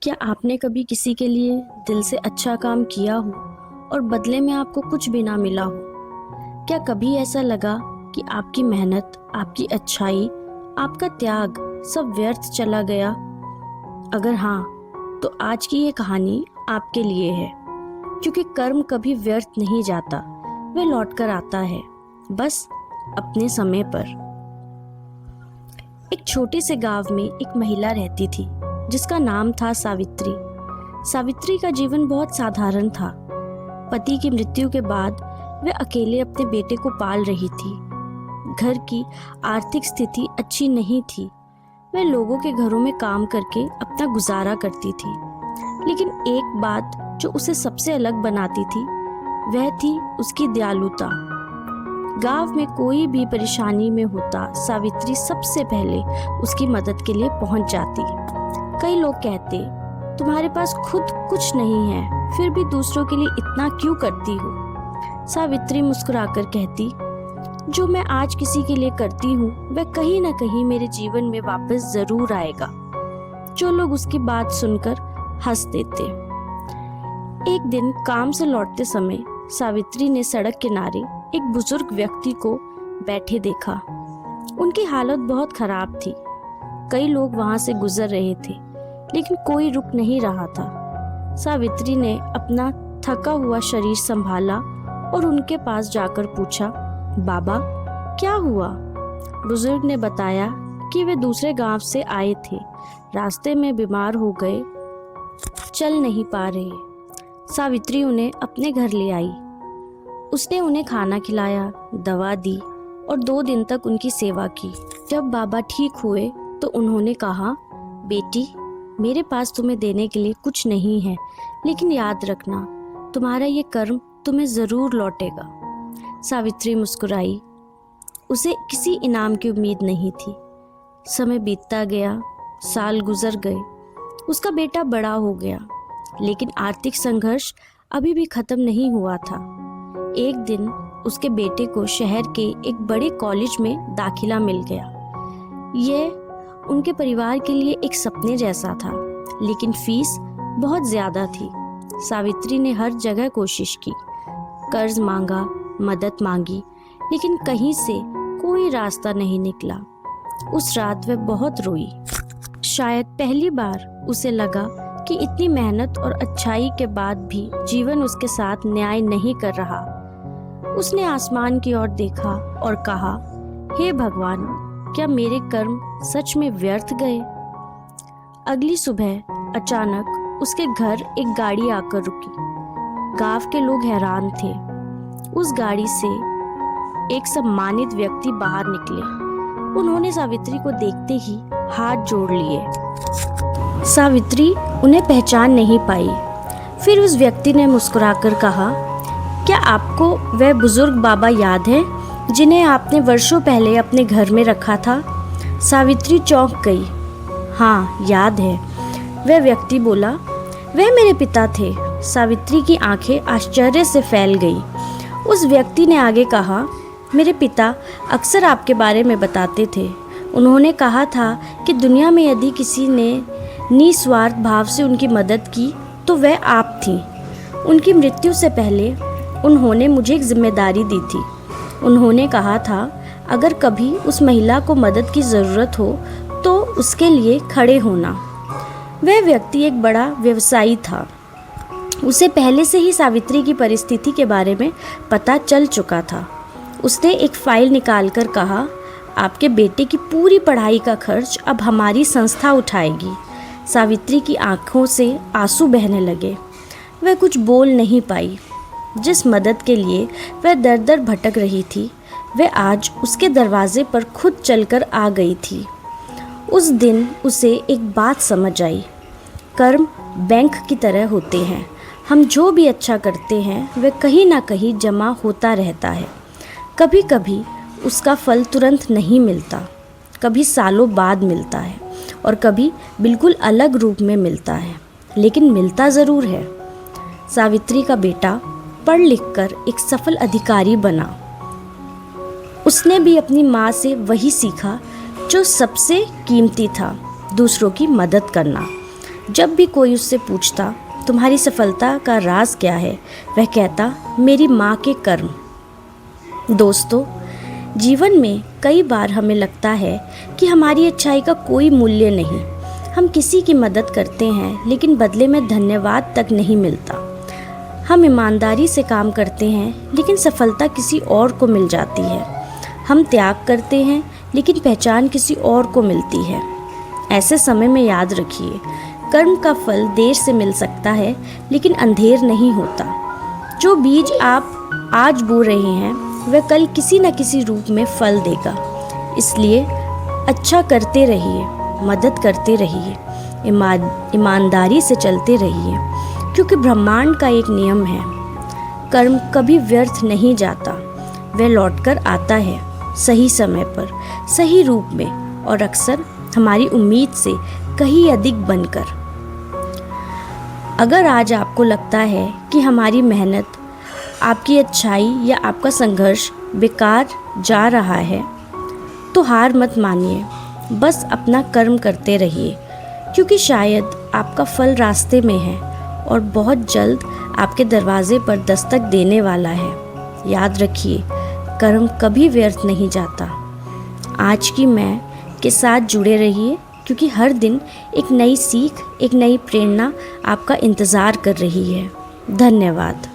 क्या आपने कभी किसी के लिए दिल से अच्छा काम किया हो और बदले में आपको कुछ भी ना मिला हो? क्या कभी ऐसा लगा कि आपकी मेहनत, आपकी अच्छाई, आपका त्याग सब व्यर्थ चला गया? अगर हाँ, तो आज की ये कहानी आपके लिए है, क्योंकि कर्म कभी व्यर्थ नहीं जाता, वह लौट कर आता है, बस अपने समय पर। एक छोटे से गांव में एक महिला रहती थी जिसका नाम था सावित्री। सावित्री का जीवन बहुत साधारण था। पति की मृत्यु के बाद वह अकेले अपने बेटे को पाल रही थी। घर की आर्थिक स्थिति अच्छी नहीं थी। वह लोगों के घरों में काम करके अपना गुजारा करती थी। लेकिन एक बात जो उसे सबसे अलग बनाती थी वह थी उसकी दयालुता। गांव में कोई भी परेशानी में होता, सावित्री सबसे पहले उसकी मदद के लिए पहुंच जाती। कई लोग कहते, तुम्हारे पास खुद कुछ नहीं है, फिर भी दूसरों के लिए इतना क्यों करती हो? सावित्री मुस्कुराकर कहती, जो मैं आज किसी के लिए करती हूँ वह कहीं ना कहीं मेरे जीवन में वापस जरूर आएगा। जो लोग उसकी बात सुनकर हंस देते। एक दिन काम से लौटते समय सावित्री ने सड़क किनारे एक बुजुर्ग व्यक्ति को बैठे देखा। उनकी हालत बहुत खराब थी। कई लोग वहां से गुजर रहे थे, लेकिन कोई रुक नहीं रहा था। सावित्री ने अपना थका हुआ शरीर संभाला और उनके पास जाकर पूछा, बाबा क्या हुआ? बुजुर्ग ने बताया कि वे दूसरे गांव से आए थे, रास्ते में बीमार हो गए, चल नहीं पा रहे। सावित्री उन्हें अपने घर ले आई। उसने उन्हें खाना खिलाया, दवा दी और 2 दिन तक उनकी सेवा की। जब बाबा ठीक हुए तो उन्होंने कहा, बेटी, मेरे पास तुम्हें देने के लिए कुछ नहीं है, लेकिन याद रखना, तुम्हारा ये कर्म तुम्हें जरूर लौटेगा। सावित्री मुस्कुराई। उसे किसी इनाम की उम्मीद नहीं थी। समय बीतता गया, साल गुजर गए। उसका बेटा बड़ा हो गया, लेकिन आर्थिक संघर्ष अभी भी खत्म नहीं हुआ था। एक दिन उसके बेटे को शहर के एक बड़े कॉलेज में दाखिला मिल गया। यह उनके परिवार के लिए एक सपने जैसा था, लेकिन फीस बहुत ज्यादा थी। सावित्री ने हर जगह कोशिश की, कर्ज मांगा, मदद मांगी, लेकिन कहीं से कोई रास्ता नहीं निकला। उस रात वह बहुत रोई। शायद पहली बार उसे लगा कि इतनी मेहनत और अच्छाई के बाद भी जीवन उसके साथ न्याय नहीं कर रहा। उसने आसमान की ओर देखा और कहा, हे भगवान, क्या मेरे कर्म सच में व्यर्थ गए? अगली सुबह अचानक उसके घर एक गाड़ी आकर रुकी। गांव के लोग हैरान थे। उस गाड़ी से एक सम्मानित व्यक्ति बाहर निकले। उन्होंने सावित्री को देखते ही हाथ जोड़ लिए। सावित्री उन्हें पहचान नहीं पाई। फिर उस व्यक्ति ने मुस्कुराकर कहा, क्या आपको वह बुजुर्ग बाबा याद हैं जिन्हें आपने वर्षों पहले अपने घर में रखा था? सावित्री चौंक गई। हाँ, याद है, वह व्यक्ति बोला। वह मेरे पिता थे। सावित्री की आंखें आश्चर्य से फैल गई। उस व्यक्ति ने आगे कहा, मेरे पिता अक्सर आपके बारे में बताते थे। उन्होंने कहा था कि दुनिया में यदि किसी ने निस्वार्थ भाव से उनकी मदद की तो वह आप थी। उनकी मृत्यु से पहले उन्होंने मुझे एक जिम्मेदारी दी थी। उन्होंने कहा था, अगर कभी उस महिला को मदद की ज़रूरत हो तो उसके लिए खड़े होना। वह व्यक्ति एक बड़ा व्यवसायी था। उसे पहले से ही सावित्री की परिस्थिति के बारे में पता चल चुका था। उसने एक फाइल निकालकर कहा, आपके बेटे की पूरी पढ़ाई का खर्च अब हमारी संस्था उठाएगी। सावित्री की आंखों से आंसू बहने लगे। वह कुछ बोल नहीं पाई। जिस मदद के लिए वह दर दर भटक रही थी, वह आज उसके दरवाजे पर खुद चलकर आ गई थी। उस दिन उसे एक बात समझ आई। कर्म बैंक की तरह होते हैं। हम जो भी अच्छा करते हैं वह कहीं ना कहीं जमा होता रहता है। कभी कभी उसका फल तुरंत नहीं मिलता, कभी सालों बाद मिलता है और कभी बिल्कुल अलग रूप में मिलता है, लेकिन मिलता ज़रूर है। सावित्री का बेटा पढ़ लिखकर एक सफल अधिकारी बना। उसने भी अपनी माँ से वही सीखा जो सबसे कीमती था, दूसरों की मदद करना। जब भी कोई उससे पूछता तुम्हारी सफलता का राज क्या है, वह कहता मेरी माँ के कर्म। दोस्तों, जीवन में कई बार हमें लगता है कि हमारी अच्छाई का कोई मूल्य नहीं। हम किसी की मदद करते हैं लेकिन बदले में धन्यवाद तक नहीं मिलता। हम ईमानदारी से काम करते हैं लेकिन सफलता किसी और को मिल जाती है। हम त्याग करते हैं लेकिन पहचान किसी और को मिलती है। ऐसे समय में याद रखिए, कर्म का फल देर से मिल सकता है लेकिन अंधेर नहीं होता। जो बीज आप आज बो रहे हैं वह कल किसी न किसी रूप में फल देगा। इसलिए अच्छा करते रहिए, मदद करते रहिए, ईमानदारी से चलते रहिए, क्योंकि ब्रह्मांड का एक नियम है, कर्म कभी व्यर्थ नहीं जाता। वह लौटकर आता है सही समय पर, सही रूप में, और अक्सर हमारी उम्मीद से कहीं अधिक बनकर। अगर आज आपको लगता है कि हमारी मेहनत, आपकी अच्छाई या आपका संघर्ष बेकार जा रहा है, तो हार मत मानिए, बस अपना कर्म करते रहिए, क्योंकि शायद आपका फल रास्ते में है और बहुत जल्द आपके दरवाजे पर दस्तक देने वाला है। याद रखिए, कर्म कभी व्यर्थ नहीं जाता। आज की मैं के साथ जुड़े रहिए, क्योंकि हर दिन एक नई सीख, एक नई प्रेरणा आपका इंतज़ार कर रही है। धन्यवाद।